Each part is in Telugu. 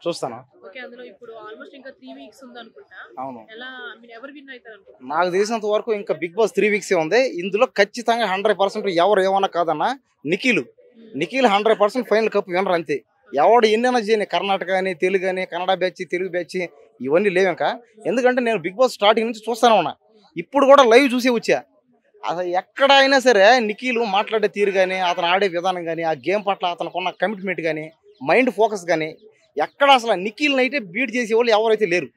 చూస్తాను. ఓకే. అందులో ఇప్పుడు ఆల్మోస్ట్ ఇంకా 3 వీక్స్ ఉందనుకుంటా. అవును. ఎలా ఎవరు విన్ అవుతారు అనుకుంటున్నారు? నాకు తెలిసినంత వరకు ఇంకా బిగ్ బాస్ 3 వీక్సే ఉంది. ఇందులో ఖచ్చితంగా 100% ఎవరు ఏమన్నా కాదన్నా నిఖిల్ 100% ఫైనల్ కప్ వినరు అంతే. ఎవడు ఎన్నైనా చేయని కర్ణాటక అని, తెలుగు అని, కన్నడ బ్యాచ్, తెలుగు బ్యాచ్ ఇవన్నీ లేవు ఇంకా. ఎందుకంటే నేను బిగ్ బాస్ స్టార్టింగ్ నుంచి చూస్తానే ఉన్నా. ఇప్పుడు కూడా లైవ్ చూసే వచ్చా. అసలు ఎక్కడ అయినా సరే నిఖిల్ మాట్లాడే తీరు కానీ, అతను ఆడే విధానం కానీ, ఆ గేమ్ పట్ల అతనుకున్న కమిట్మెంట్ కానీ, మైండ్ ఫోకస్ కానీ ఎక్కడ అసలు నిఖిల్ని అయితే బీట్ చేసేవాళ్ళు ఎవరైతే లేరు.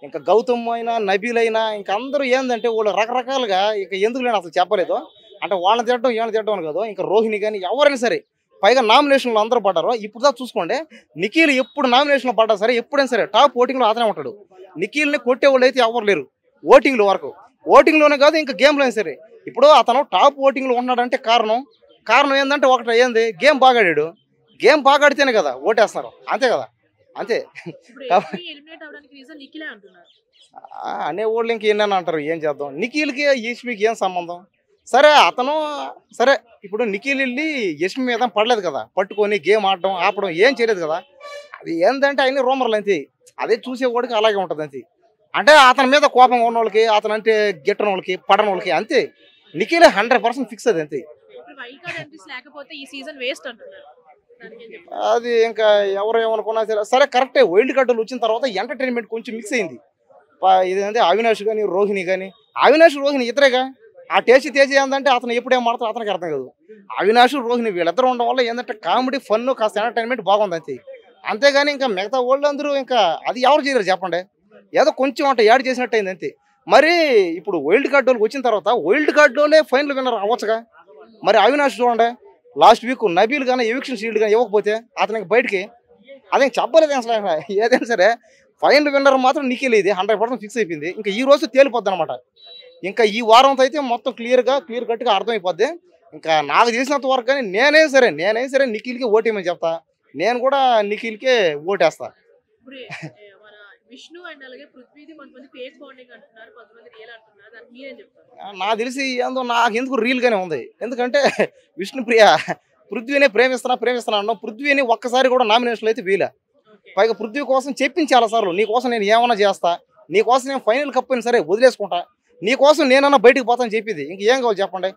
ఇంకా గౌతమ్ అయినా, నబీల్ అయినా ఇంకా అందరూ ఏంటంటే వాళ్ళు రకరకాలుగా ఇక ఎందుకు లేని అసలు చెప్పలేదు. అంటే వాళ్ళని తిట్టడం వీళ్ళని తిట్టడం అని కాదు. ఇంకా రోహిణి కానీ ఎవరైనా సరే పైగా నామినేషన్లో అందరూ పడ్డారు. ఇప్పుడు దాకా చూసుకోండి నిఖిల్ ఎప్పుడు నామినేషన్లో పడ్డా సరే ఎప్పుడైనా సరే టాప్ ఓటింగ్లో అతనే ఉంటాడు. నిఖిల్ని కొట్టేవాళ్ళు అయితే ఎవరు లేరు ఓటింగ్లో వరకు. ఓటింగ్లోనే కాదు ఇంకా గేమ్లో అయినా సరే. ఇప్పుడు అతను టాప్ ఓటింగ్లో ఉన్నాడంటే కారణం ఏంటంటే ఒకటి ఏంది గేమ్ బాగా ఆడాడు. గేమ్ బాగా ఆడితేనే కదా ఓటేస్తున్నారు. అంతే కదా అంతే. ఇప్పుడు ఎవరు ఎలిమినేట్ అవ్వడానికి రీజన్ నిఖిలే అంటున్నారు. అనే వాళ్ళు ఇంక ఏంటని అంటారు. ఏం చేద్దాం నిఖిల్కి యష్మికి ఏం సంబంధం? సరే అతను సరే ఇప్పుడు నిఖిల్ వెళ్ళి యష్మి మీద పడలేదు కదా, పట్టుకొని గేమ్ ఆడడం ఆపడం ఏం చేయలేదు కదా. అది ఏంటంటే అన్ని రూమర్లు అంతే. అదే చూసేవాడికి అలాగే ఉంటుంది అంతే. అంటే అతని మీద కోపం ఉన్న వాళ్ళకి, అతను అంటే గిట్టని వాళ్ళకి, పడని వాళ్ళకి అంతే. నిఖిల్ 100% ఫిక్స్ అది అంతే. ఇప్పుడు వైల్డ్ కార్డ్ ఎంట్రీస్ లేకపోతే ఈ సీజన్ వేస్ట్ అంటున్నారు. దానికి ఏం చెప్తారు? అది ఇంకా ఎవరు ఏమనుకున్నా సరే కరెక్టే. వైల్డ్ కార్డులు వచ్చిన తర్వాత ఎంటర్టైన్మెంట్ కొంచెం మిక్స్ అయింది. ఇదేంటే అవినాష్ కానీ, రోహిణి కానీ, అవినాష్ రోహిణి ఇద్దరేగా. ఆ తేజ ఏంటంటే అతను ఎప్పుడేం మాడతాడు అతనికి అర్థం కాదు. అవినాష్ రోహిణి వీళ్ళిద్దరు ఉండడం వల్ల ఏంటంటే కామెడీ ఫన్ కాస్త ఎంటర్టైన్మెంట్ బాగుంది అంతే. అంతేగాని ఇంకా మిగతా వాళ్ళు అందరూ ఇంకా అది ఎవరు చేయలేరు చెప్పండి. ఏదో కొంచెం అంటే యాడ్ చేసినట్టు అయింది అంతే. మరి ఇప్పుడు వైల్డ్ కార్డు వాళ్ళకి వచ్చిన తర్వాత వైల్డ్ కార్డులోనే ఫైనల్ విన్నర్ అవ్వచ్చుగా. మరి అవినాష్ చూడండి లాస్ట్ వీక్ నబీల్ కానీ ఎవిక్షన్ షీల్డ్ కానీ ఇవ్వకపోతే అతనికి బయటికి అదేం చెప్పలేదు అసలు. ఏదైనా సరే ఫైనల్ విన్నర్ మాత్రం నిఖిల్ ఇది 100% ఫిక్స్ అయిపోయింది. ఇంకా ఈ రోజు తేలిపోద్ది అనమాట. ఇంకా ఈ వారంతో అయితే మొత్తం క్లియర్ కట్గా అర్థమైపోద్ది. ఇంకా నాకు తెలిసినంత వరకు కానీ నేనేం సరే నిఖిల్కి ఓటేమని చెప్తా. నేను కూడా నిఖిల్కే ఓటేస్తా. ఇప్పుడు మన విష్ణు అండ్ అలాగే పృథ్వీది కొంతమంది ఫేక్ బాండింగ్ అంటున్నారు, కొంతమంది రియల్ అంటున్నారు. దానికి మీరేం చెప్తారు? నాకు తెలిసి ఏందో నాకు ఎందుకు రీల్గానే ఉంది. ఎందుకంటే విష్ణుప్రియ పృథ్వీనే ప్రేమిస్తున్నా అన్నాం. పృథ్వీని ఒక్కసారి కూడా నామినేషన్లు అయితే వీలే. పైగా పృథ్వీ కోసం చెప్పింది చాలాసార్లు, నీకోసం నేను ఏమన్నా చేస్తా, నీకోసం నేను ఫైనల్ కప్ అయినా సరే వదిలేసుకుంటా, నీకోసం నేనన్నా బయటకు పోతాను చెప్పింది. ఇంకేం కావాలి చెప్పండి.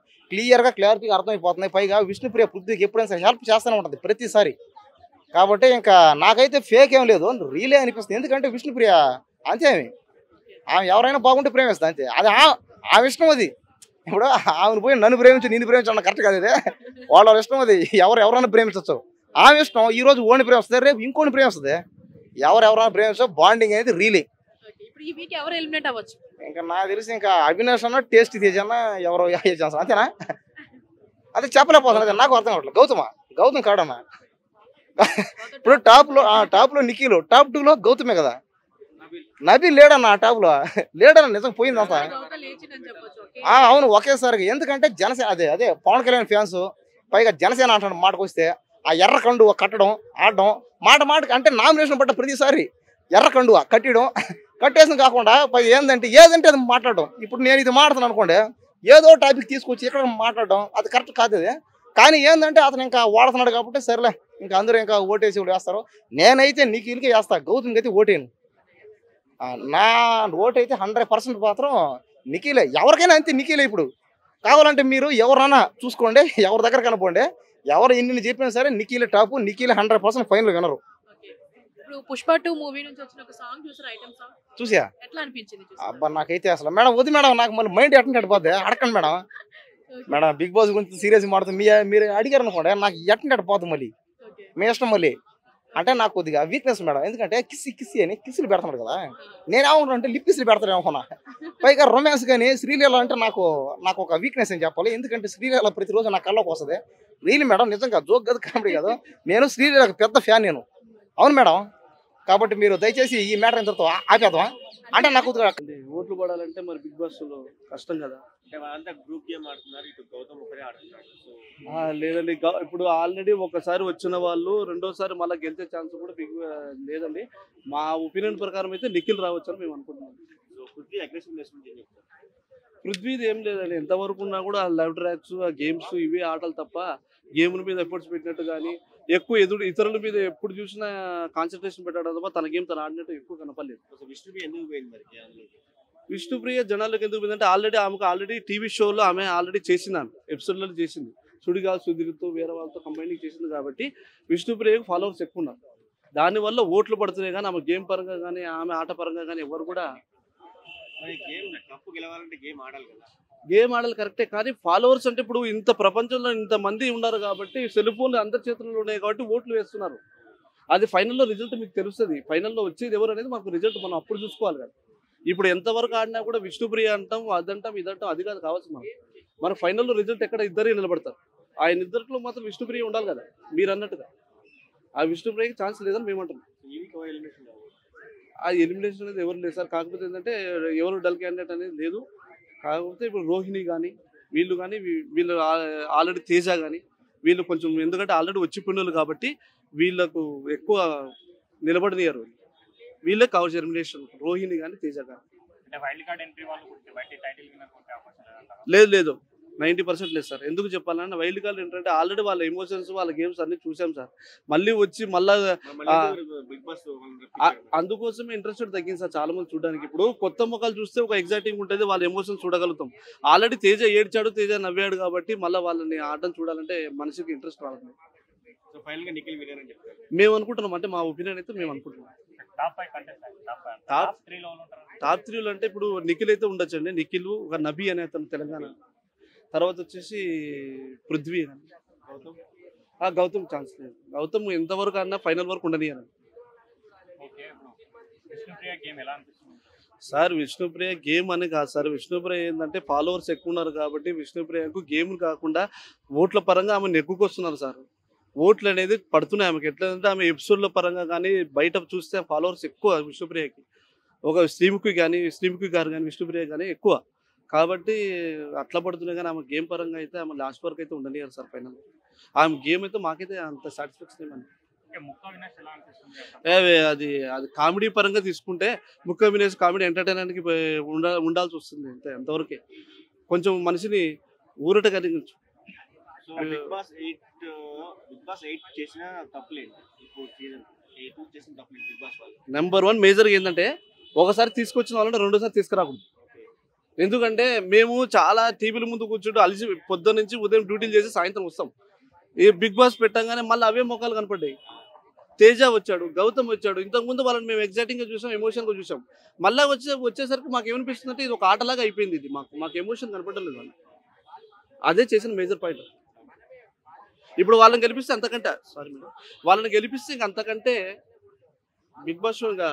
క్లారిటీగా అర్థమైపోతుంది. పైగా విష్ణుప్రియ పృథ్వీకి ఎప్పుడైనా సరే హెల్ప్ చేస్తూనే ఉంటుంది ప్రతిసారి. కాబట్టి ఇంకా నాకైతే ఫేక్ ఏం లేదు, రీలే అనిపిస్తుంది. ఎందుకంటే విష్ణుప్రియ అంతే, ఆమె ఎవరైనా బాగుంటే ప్రేమిస్తుంది అంతే. అది ఆమె ఇష్టం. అది ఇప్పుడు ఆమెను పోయి నన్ను ప్రేమించు నిన్ను ప్రేమించడం కరెక్ట్ కాదు. అదే వాళ్ళ ఇష్టం. అది ఎవరైనా ప్రేమించవచ్చు. ఆమె ఇష్టం. ఈ రోజు ఓని ప్రేమిస్తుంది, రేపు ఇంకోని ప్రేమిస్తుంది. ఎవరైనా ప్రేమించో బాండింగ్ అనేది రీలే. ఇప్పుడు ఈ వీక్ ఎవరు ఎలిమినేట్ అవ్వచ్చు? ఇంకా నాకు తెలిసి ఇంకా అవినాష్ అన్న టేస్ట్ తేజన్న ఎవరో ఛాన్స్ అంతేనా? అదే చెప్పలేకపోతున్నా. నాకు అర్థం కావట్లేదు. గౌతమ్ కాడన్నా. ఇప్పుడు టాప్లో నిఖిల్, టాప్ 2లో గౌతమే కదా. నబీ లేడన్నా టాప్లో. లేడన్నా నిజం పోయిందంతా. అవును ఒకేసారి. ఎందుకంటే జనసేన అదే పవన్ కళ్యాణ్ ఫ్యాన్స్, పైగా జనసేన అంటాడు మాటకు వస్తే. ఆ ఎర్ర కండువ కట్టడం ఆడడం మాటకి అంటే నామినేషన్ పడ్డ ప్రతిసారి ఎర్ర కండువ కట్టేసిన కాకుండా పైగా ఏదంటే అది మాట్లాడడం. ఇప్పుడు నేను ఇది మాట్లాడుతున్నాను అనుకోండి, ఏదో టాపిక్ తీసుకొచ్చి ఇక్కడ మాట్లాడడం అది కరెక్ట్ కాదు అది. కానీ ఏంటంటే అతను ఇంకా వాడుతున్నాడు కాబట్టి సరేలే ఇంకా అందరూ ఇంకా ఓటేసి వేస్తారు. నేనైతే నిఖిల్కే వేస్తా, గౌతమ్కి అయితే ఓటేను. నా ఓటు అయితే 100% మాత్రం నిఖిలే. ఎవరికైనా అంతే నిఖిలే. ఇప్పుడు కావాలంటే మీరు ఎవరన్నా చూసుకోండి, ఎవరి దగ్గర కనుకోండి, ఎవరు ఎన్ని చెప్పినా సరే నిఖిలే టాపు. నిఖిలే 100% ఫైనల్ వినరు. ఇప్పుడు పుష్ప 2 మూవీ నుంచి వచ్చిన ఒక సాంగ్ చూసారా? ఐటమ్ సాంగ్ చూసా. ఎట్లా అనిపించింది? అబ్బా నాకైతే అసలు మేడం వద్దు మేడం, నాకు మళ్ళీ మైండ్ ఎట్టపోద్ది. అడగండి మేడం బిగ్ బాస్ గురించి సీరియస్ మాడుతుంది. మీరు అడిగారు అనుకోండి, నాకు ఎట్టపోద్దు మళ్ళీ మీ ఇష్టం మళ్ళీ. అంటే నాకు కొద్దిగా వీక్నెస్ మేడం. ఎందుకంటే కిస్సి అని కిస్సులు పెడుతున్నాడు కదా. నేనేమనుకున్నా అంటే లిప్పిస్లు పెడతాను అనుకున్నా. పైగా రొమాన్స్ కానీ శ్రీలీల అంటే నాకు ఒక వీక్నెస్ అని చెప్పాలి. ఎందుకంటే శ్రీలీల ప్రతిరోజు నా కళ్ళకు వస్తుంది. రీల్ మేడం నిజంగా జోక్ కాదు, కామెడీ కాదు. నేను శ్రీలీలకు పెద్ద ఫ్యాన్ నేను. అవును మేడం. కాబట్టి మీరు దయచేసి ఈ మ్యాటర్ ఇంతతో ఆపేద్దామా? అంటే నాకు ఓట్లు పడాలంటే మరి బిగ్ బాస్ లో కష్టం కదా. లేదండి, ఇప్పుడు ఆల్రెడీ ఒకసారి వచ్చిన వాళ్ళు రెండోసారి మళ్ళీ గెలిచే ఛాన్స్ కూడా లేదండి. మా ఒపీనియన్ ప్రకారం అయితే నిఖిల్ రావచ్చు అని మేము అనుకుంటున్నాం. పృథ్వీది ఏం లేదండి, ఎంతవరకు ఉన్నా కూడా ఆ లైవ్ ట్రాక్స్, ఆ గేమ్స్, ఇవే ఆటలు తప్ప గేమ్ల మీద ఎఫర్ట్స్ పెట్టినట్టు కానీ ఎక్కువ ఇతరుల మీద ఎప్పుడు చూసినా కాన్సన్ట్రేషన్ పెట్టడం తప్ప తన గేమ్ తను ఆడినట్టు ఎక్కువ కనపడలేదు. విష్ణుప్రియ జనాలకు ఎందుకు పోయిందంటే ఆమెకు టీవీ షోలో ఆమె ఆల్రెడీ చేసింది, ఆమె ఎపిసోడ్లలో చేసింది, సుడిగాలి సుధీర్తో వేరే వాళ్ళతో కంబైనింగ్ చేసింది కాబట్టి విష్ణుప్రియకు ఫాలోవర్స్ ఎక్కువ ఉన్నారు. దానివల్ల ఓట్లు పడుతున్నాయి కానీ ఆమె గేమ్ పరంగా కానీ ఆమె ఆట పరంగా కానీ ఎవరు కూడా గేమ్ ఆడాలి కరెక్టే. కానీ ఫాలోవర్స్ అంటే ఇప్పుడు ఇంత ప్రపంచంలో ఇంత మంది ఉన్నారు కాబట్టి సెల్ ఫోన్లు అందరి చేతుల్లో ఉన్నాయి కాబట్టి ఓట్లు వేస్తున్నారు. అది ఫైనల్లో రిజల్ట్ మీకు తెలుస్తుంది. ఫైనల్లో వచ్చేది ఎవరు అనేది మాకు రిజల్ట్ మనం అప్పుడు చూసుకోవాలి కదా. ఇప్పుడు ఎంతవరకు ఆడినా కూడా విష్ణుప్రియ అంటాం, అదంటాం, ఇదంటాం, అది కాదు కావచ్చు. మన ఫైనల్లో రిజల్ట్ ఎక్కడ ఇద్దరే నిలబడతారు. ఆయన ఇద్దరిలో మాత్రం విష్ణుప్రియ ఉండాలి కదా మీరు అన్నట్టుగా. ఆ విష్ణుప్రియకి ఛాన్స్ లేదని మేము అంటున్నాం. ఆ ఎలిమినేషన్ అనేది ఎవరు లేదు సార్. కాకపోతే ఏంటంటే ఎవరు డల్ క్యాండిడేట్ అనేది లేదు. కాకపోతే ఇప్పుడు రోహిణి కానీ వీళ్ళు ఆల్రెడీ తేజ కానీ వీళ్ళు కొంచెం, ఎందుకంటే ఆల్రెడీ వచ్చి పిల్లలు కాబట్టి వీళ్ళకు ఎక్కువ నిలబడనియరు. వీళ్ళే కావచ్చు ఎలిమినేషన్, రోహిణి కానీ తేజ కానీ. లేదు 90% లేదు సార్. ఎందుకు చెప్పాలన్నా వైల్డ్ కార్డ్ ఏంటంటే ఆల్రెడీ వాళ్ళ ఎమోషన్స్, వాళ్ళ గేమ్స్ అన్ని చూసాం సార్. మళ్ళీ వచ్చి అందుకోసమే ఇంట్రెస్ట్ తగ్గింది సార్ చాలా మంది చూడడానికి. ఇప్పుడు కొత్త ముఖాలు చూస్తే ఒక ఎగ్జైటింగ్ ఉంటుంది, వాళ్ళ ఎమోషన్స్ చూడగలుగుతాం. ఆల్రెడీ తేజ ఏడ్చాడు, తేజ నవ్వాడు కాబట్టి మళ్ళీ వాళ్ళని ఆటను చూడాలంటే మనిషికి ఇంట్రెస్ట్ రావాలి. మేము అనుకుంటున్నాం, అంటే మా ఒపీనియన్ అయితే మేము అనుకుంటున్నాం. టాప్ 3లో అంటే ఇప్పుడు నిఖిల్ అయితే ఉండొచ్చండి. నిఖిల్, ఒక నబీ అనే అతను తెలంగాణ, తర్వాత వచ్చేసి పృథ్వీ, గౌతమ్ ఛాన్స్ లేదు. గౌతమ్ ఎంతవరకు అన్నా ఫైనల్ వరకు ఉండనియను సార్. విష్ణుప్రియ గేమ్ అని కాదు సార్. విష్ణుప్రియ ఏంటంటే ఫాలోవర్స్ ఎక్కువ ఉన్నారు కాబట్టి విష్ణుప్రియకు గేమ్ కాకుండా ఓట్ల పరంగా ఆమె నెగ్గుకొస్తున్నారు సార్. ఓట్లు అనేది పడుతున్నాయి ఆమెకి. ఎట్లంటే ఆమె ఎపిసోడ్ల పరంగా కానీ బయట చూస్తే ఫాలోవర్స్ ఎక్కువ విష్ణుప్రియకి. ఒక శ్రీముఖి గారు కానీ విష్ణుప్రియ కానీ ఎక్కువ కాబట్టి అట్లా పడుతున్నాయి. కానీ ఆమె గేమ్ పరంగా అయితే ఆమె లాస్ట్ వరకు అయితే ఉండనియారు సార్. ఫైనల్ ఆమె గేమ్ అయితే మాకైతే అంత సాటిస్ఫాక్షన్ ఏమని. అది కామెడీ పరంగా తీసుకుంటే ముక్క వినేష్ కామెడీ ఎంటర్టైన్మెంట్కి ఉండాల్సి వస్తుంది అంతే, అంతవరకే. కొంచెం మనిషిని ఊరట కలిగించు. నెంబర్ 1 మేజర్ ఏంటంటే ఒకసారి తీసుకొచ్చిన వాళ్ళని రెండోసారి తీసుకురాకూడదు. ఎందుకంటే మేము చాలా టీవీల ముందు కూర్చుంటూ అలిసి పొద్దున్న నుంచి ఉదయం డ్యూటీలు చేసి సాయంత్రం వస్తాం. ఈ బిగ్ బాస్ పెట్టంగానే మళ్ళీ అవే మొక్కలు కనపడ్డాయి. తేజ వచ్చాడు, గౌతమ్ వచ్చాడు. ఇంతకుముందు వాళ్ళని మేము ఎగ్జైటింగ్గా చూసాం, ఎమోషన్గా చూసాం. మళ్ళీ వచ్చేసరికి మాకు ఏమనిపిస్తుంది అంటే ఇది ఒక ఆటలాగా అయిపోయింది. ఇది మాకు ఎమోషన్ కనపడలేదు వాళ్ళు. అదే చేసిన మేజర్ పాయింట్. ఇప్పుడు వాళ్ళని గెలిపిస్తే అంతకంటే ఇంక అంతకంటే బిగ్ బాస్ షో ఇంకా